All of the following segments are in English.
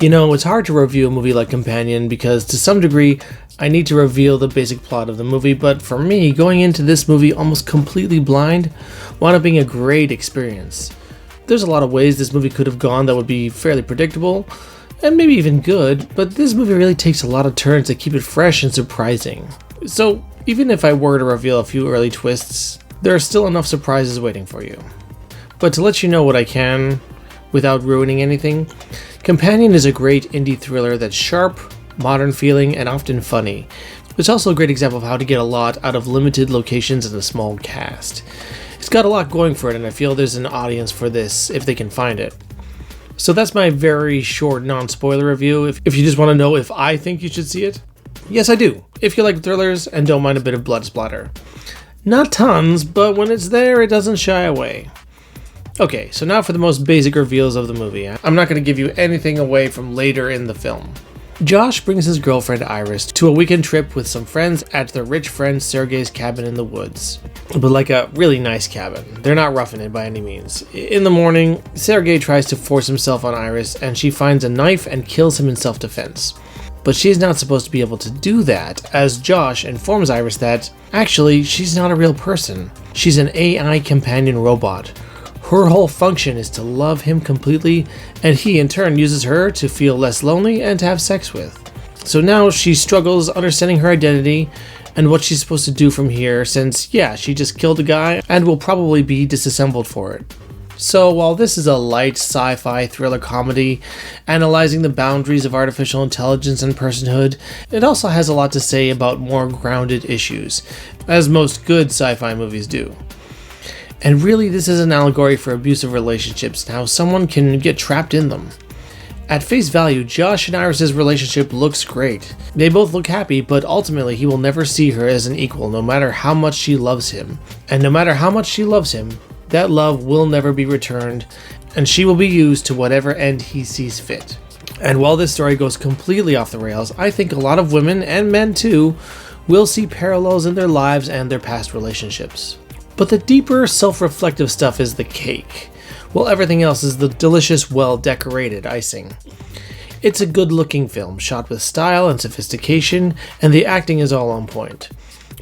You know, it's hard to review a movie like Companion because to some degree I need to reveal the basic plot of the movie, but for me, going into this movie almost completely blind wound up being a great experience. There's a lot of ways this movie could have gone that would be fairly predictable, and maybe even good, but this movie really takes a lot of turns to keep it fresh and surprising. So even if I were to reveal a few early twists, there are still enough surprises waiting for you. But to let you know what I can, without ruining anything, Companion is a great indie thriller that's sharp, modern feeling, and often funny. It's also a great example of how to get a lot out of limited locations and a small cast. It's got a lot going for it, and I feel there's an audience for this if they can find it. So that's my very short non-spoiler review. If you just want to know if I think you should see it, yes I do, if you like thrillers and don't mind a bit of blood splatter. Not tons, but when it's there, it doesn't shy away. Okay, so now for the most basic reveals of the movie. I'm not going to give you anything away from later in the film. Josh brings his girlfriend Iris to a weekend trip with some friends at their rich friend Sergei's cabin in the woods. But like a really nice cabin. They're not roughing it by any means. In the morning, Sergei tries to force himself on Iris and she finds a knife and kills him in self-defense. But she's not supposed to be able to do that, as Josh informs Iris that, actually, she's not a real person. She's an AI companion robot. Her whole function is to love him completely, and he in turn uses her to feel less lonely and to have sex with. So now she struggles understanding her identity and what she's supposed to do from here, since yeah, she just killed a guy and will probably be disassembled for it. So while this is a light sci-fi thriller comedy analyzing the boundaries of artificial intelligence and personhood, it also has a lot to say about more grounded issues, as most good sci-fi movies do. And really, this is an allegory for abusive relationships and how someone can get trapped in them. At face value, Josh and Iris' relationship looks great. They both look happy, but ultimately he will never see her as an equal no matter how much she loves him. And no matter how much she loves him, that love will never be returned, and she will be used to whatever end he sees fit. And while this story goes completely off the rails, I think a lot of women, and men too, will see parallels in their lives and their past relationships. But the deeper, self-reflective stuff is the cake, while everything else is the delicious, well-decorated icing. It's a good-looking film, shot with style and sophistication, and the acting is all on point.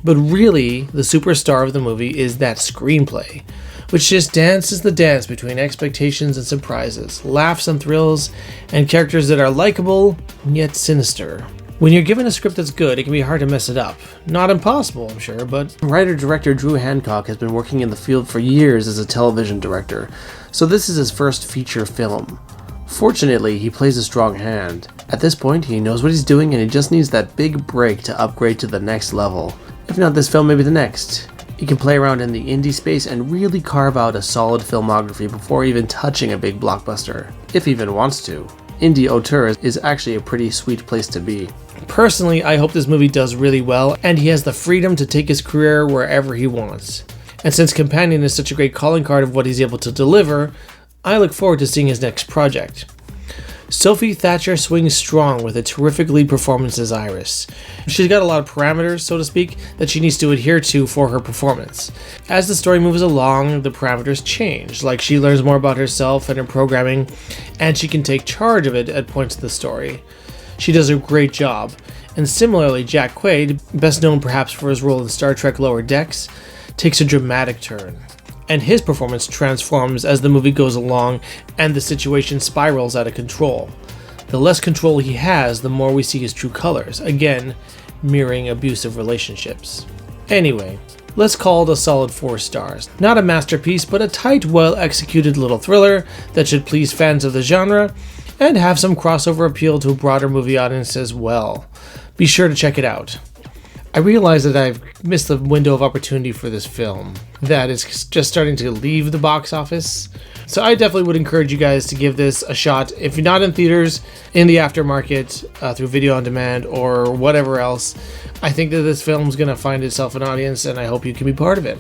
But really, the superstar of the movie is that screenplay, which just dances the dance between expectations and surprises, laughs and thrills, and characters that are likable, yet sinister. When you're given a script that's good, it can be hard to mess it up. Not impossible, I'm sure, but writer-director Drew Hancock has been working in the field for years as a television director, so this is his first feature film. Fortunately, he plays a strong hand. At this point, he knows what he's doing and he just needs that big break to upgrade to the next level. If not this film, maybe the next. He can play around in the indie space and really carve out a solid filmography before even touching a big blockbuster, if he even wants to. Indie auteur is actually a pretty sweet place to be. Personally, I hope this movie does really well, and he has the freedom to take his career wherever he wants. And since Companion is such a great calling card of what he's able to deliver, I look forward to seeing his next project. Sophie Thatcher swings strong with a terrific lead performance as Iris. She's got a lot of parameters, so to speak, that she needs to adhere to for her performance. As the story moves along, the parameters change, like she learns more about herself and her programming, and she can take charge of it at points of the story. She does a great job, and similarly, Jack Quaid, best known perhaps for his role in Star Trek Lower Decks, takes a dramatic turn. And his performance transforms as the movie goes along and the situation spirals out of control. The less control he has, the more we see his true colors, again, mirroring abusive relationships. Anyway, let's call it a solid 4 stars. Not a masterpiece, but a tight, well-executed little thriller that should please fans of the genre and have some crossover appeal to a broader movie audience as well. Be sure to check it out. I realize that I've missed the window of opportunity for this film, that it's just starting to leave the box office. So I definitely would encourage you guys to give this a shot. If you're not in theaters, in the aftermarket, through video on demand or whatever else, I think that this film is going to find itself an audience, and I hope you can be part of it.